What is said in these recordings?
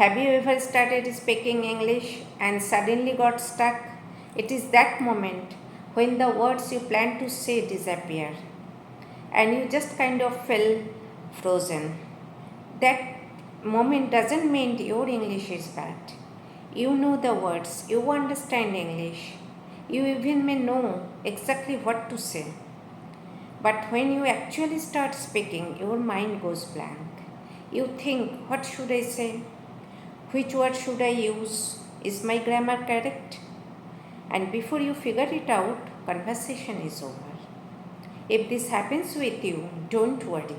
Have you ever started speaking English and suddenly got stuck? It is that moment when the words you plan to say disappear and you just kind of feel frozen. That moment doesn't mean your English is bad. You know the words, you understand English, you even may know exactly what to say. But when you actually start speaking, your mind goes blank. You think, what should I say? Which word should I use? Is my grammar correct? And before you figure it out, conversation is over. If this happens with you, don't worry.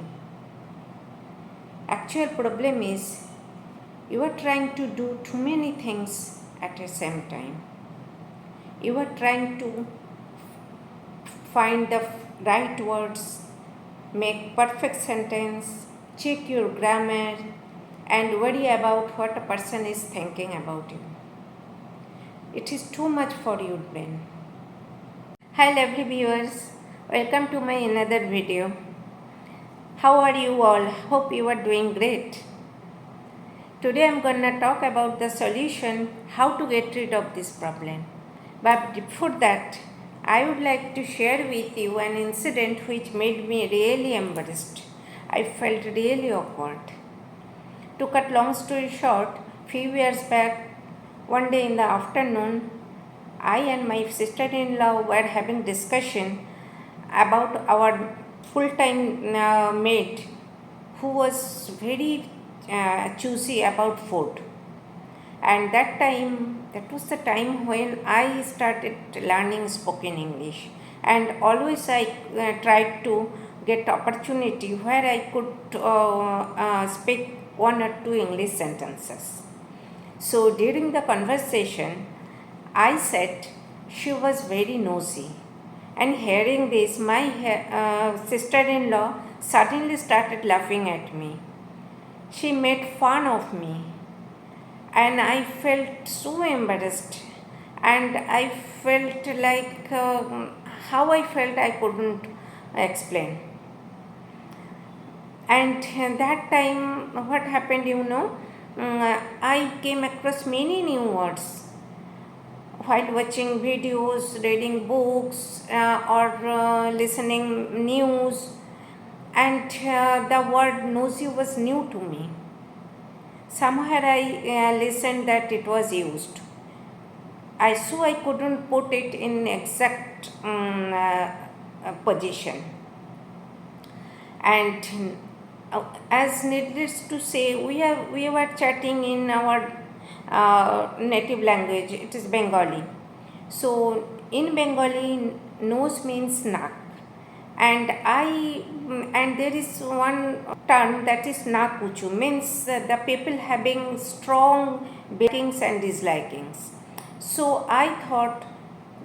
Actual problem is you are trying to do too many things at the same time. You are trying to find the right words, make perfect sentence, check your grammar, and worry about what a person is thinking about you. It is too much for your brain. Hi lovely viewers, welcome to my another video. How are you all? Hope you are doing great. Today I'm gonna talk about the solution, how to get rid of this problem. But before that, I would like to share with you an incident which made me really embarrassed. I felt really awkward. To cut long story short, few years back, one day in the afternoon, I and my sister-in-law were having discussion about our full-time maid who was very choosy about food. And that was the time when I started learning spoken English. And always I tried to get opportunity where I could speak one or two English sentences. So during the conversation, I said she was very nosy. And hearing this, my sister-in-law suddenly started laughing at me. She made fun of me. And I felt so embarrassed. And I felt like how I felt I couldn't explain. And that time, what happened, I came across many new words while watching videos, reading books, or listening news, and the word nosy was new to me. Somewhere I listened that it was used. I saw I couldn't put it in exact position. And as needless to say, we were chatting in our native language. It is Bengali. So in Bengali, nose means nak, and there is one term that is nakuchu, means the people having strong likings and dislikings. So I thought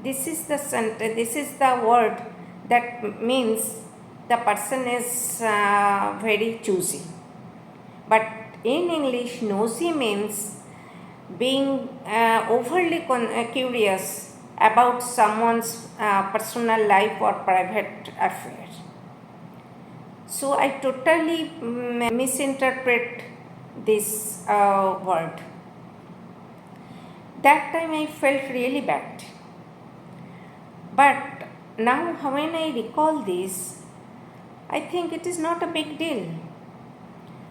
this is the word that means the person is very choosy. But in English, nosy means being overly curious about someone's personal life or private affair. So I totally misinterpret this word. That time I felt really bad. But now when I recall this, I think it is not a big deal.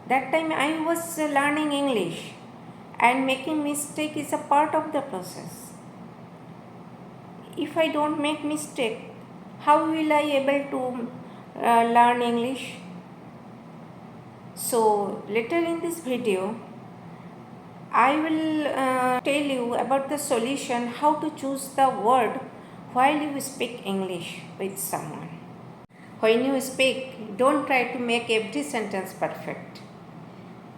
That time I was learning English, and making mistake is a part of the process. If I don't make mistake, how will I able to learn English? So later in this video, I will tell you about the solution how to choose the word while you speak English with someone. When you speak, don't try to make every sentence perfect.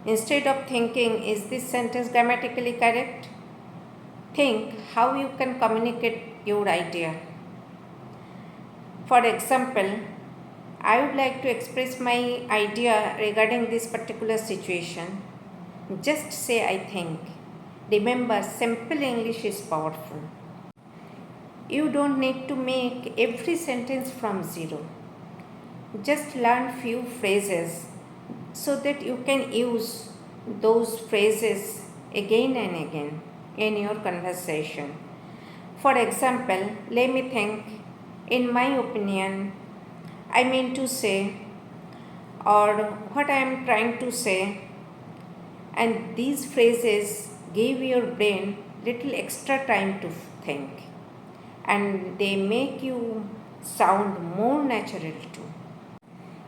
Instead of thinking, is this sentence grammatically correct? Think how you can communicate your idea. For example, I would like to express my idea regarding this particular situation. Just say I think. Remember, simple English is powerful. You don't need to make every sentence from zero. Just learn few phrases so that you can use those phrases again and again in your conversation. For example, let me think, in my opinion, I mean to say, or what I am trying to say, and these phrases give your brain little extra time to think, and they make you sound more natural too.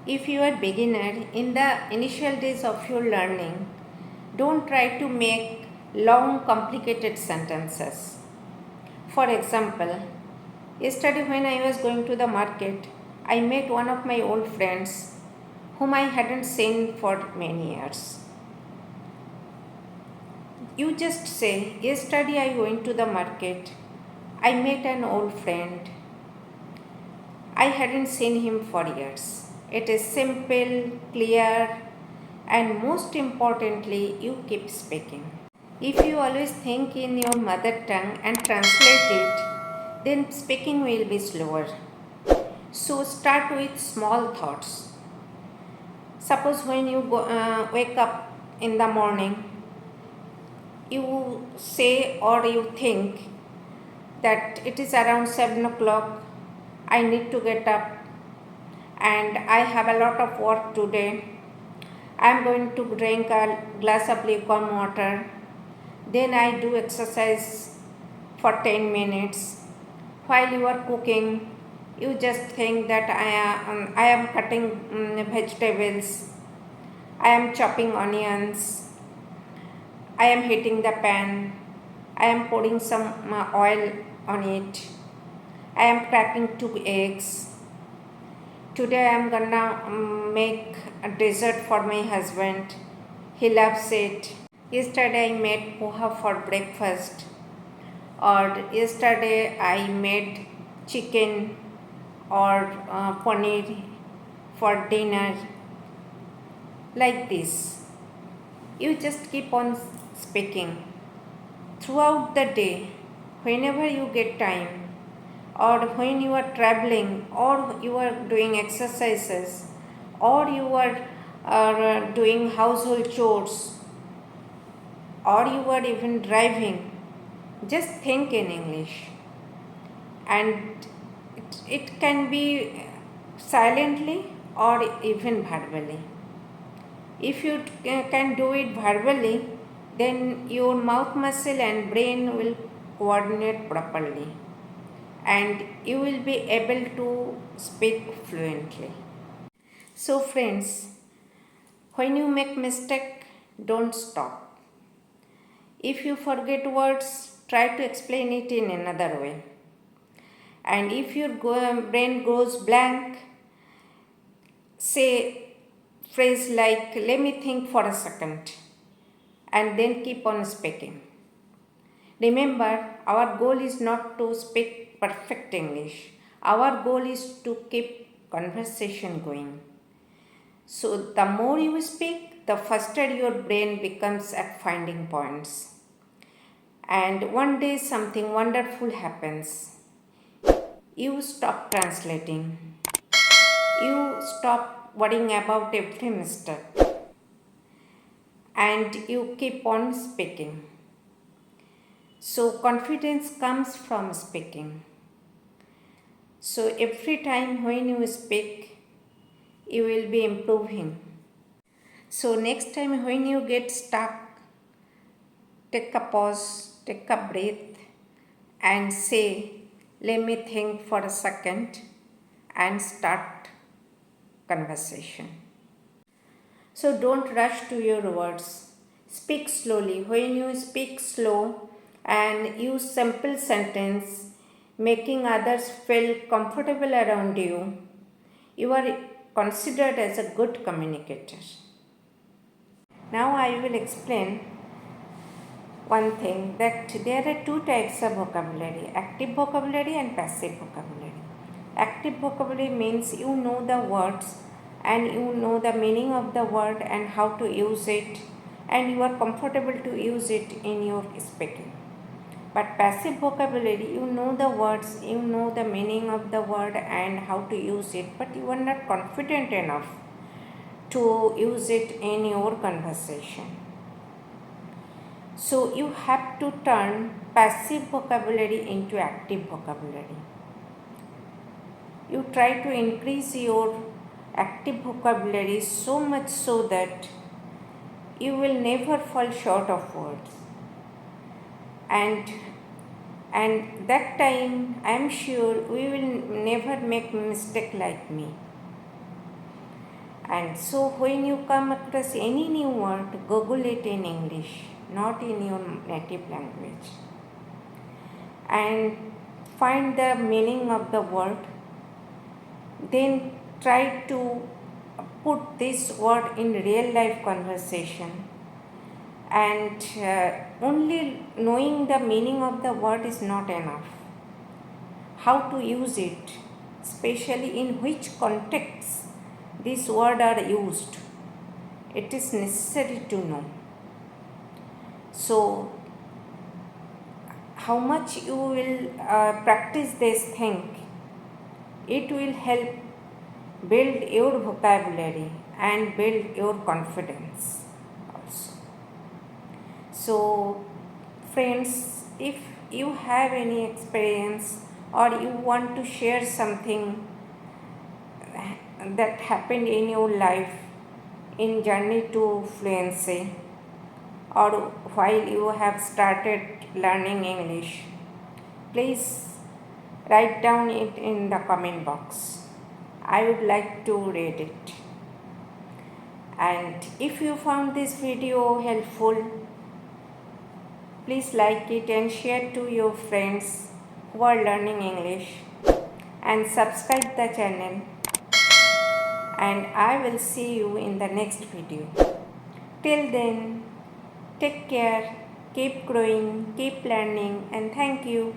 If you are beginner in the initial days of your learning, don't try to make long complicated sentences. For example, yesterday when I was going to the market, I met one of my old friends whom I hadn't seen for many years. You just say, yesterday I went to the market, I met an old friend, I hadn't seen him for years. It is simple, clear, and most importantly, you keep speaking. If you always think in your mother tongue and translate it, then speaking will be slower. So start with small thoughts. Suppose when you wake up in the morning, you say or you think that it is around 7 o'clock, I need to get up and I have a lot of work today. I am going to drink a glass of lukewarm water. Then I do exercise for 10 minutes. While you are cooking, you just think that I am cutting vegetables, I am chopping onions, I am heating the pan, I am pouring some oil on it, I am cracking 2 eggs. Today I am gonna make a dessert for my husband. He loves it. Yesterday I made poha for breakfast, or yesterday I made chicken or paneer for dinner. Like this. You just keep on speaking. Throughout the day, whenever you get time, or when you are traveling, or you are doing exercises, or you are doing household chores, or you are even driving, just think in English. And it can be silently or even verbally. If you can do it verbally, then your mouth muscle and brain will coordinate properly and you will be able to speak fluently. So friends, when you make mistake, don't stop. If you forget words, try to explain it in another way. And if your brain goes blank, say phrase like, let me think for a second, and then keep on speaking. Remember, our goal is not to speak perfect English. Our goal is to keep conversation going. So the more you speak, the faster your brain becomes at finding points. And one day something wonderful happens. You stop translating. You stop worrying about every mistake. And you keep on speaking. So confidence comes from speaking. So every time when you speak, you will be improving. So next time when you get stuck, take a pause, take a breath and say, let me think for a second and start conversation. So don't rush to your words. Speak slowly. When you speak slow and use simple sentence, making others feel comfortable around you, you are considered as a good communicator. Now I will explain one thing, that there are two types of vocabulary, active vocabulary and passive vocabulary. Active vocabulary means you know the words and you know the meaning of the word and how to use it, and you are comfortable to use it in your speaking. But passive vocabulary, you know the words, you know the meaning of the word and how to use it, but you are not confident enough to use it in your conversation. So you have to turn passive vocabulary into active vocabulary. You try to increase your active vocabulary so much so that you will never fall short of words. And that time I am sure we will never make mistake like me. And so when you come across any new word, Google it in English, not in your native language, and find the meaning of the word. Then try to put this word in real life conversation. And only knowing the meaning of the word is not enough. How to use it, especially in which context these words are used, it is necessary to know. So, how much you will practice this thing, it will help build your vocabulary and build your confidence also. So, friends, if you have any experience or you want to share something that happened in your life in journey to fluency, or while you have started learning English, please write down it in the comment box. I would like to read it. And if you found this video helpful, please like it and share to your friends who are learning English, and subscribe the channel, and I will see you in the next video. Till then, take care, keep growing, keep learning, and thank you.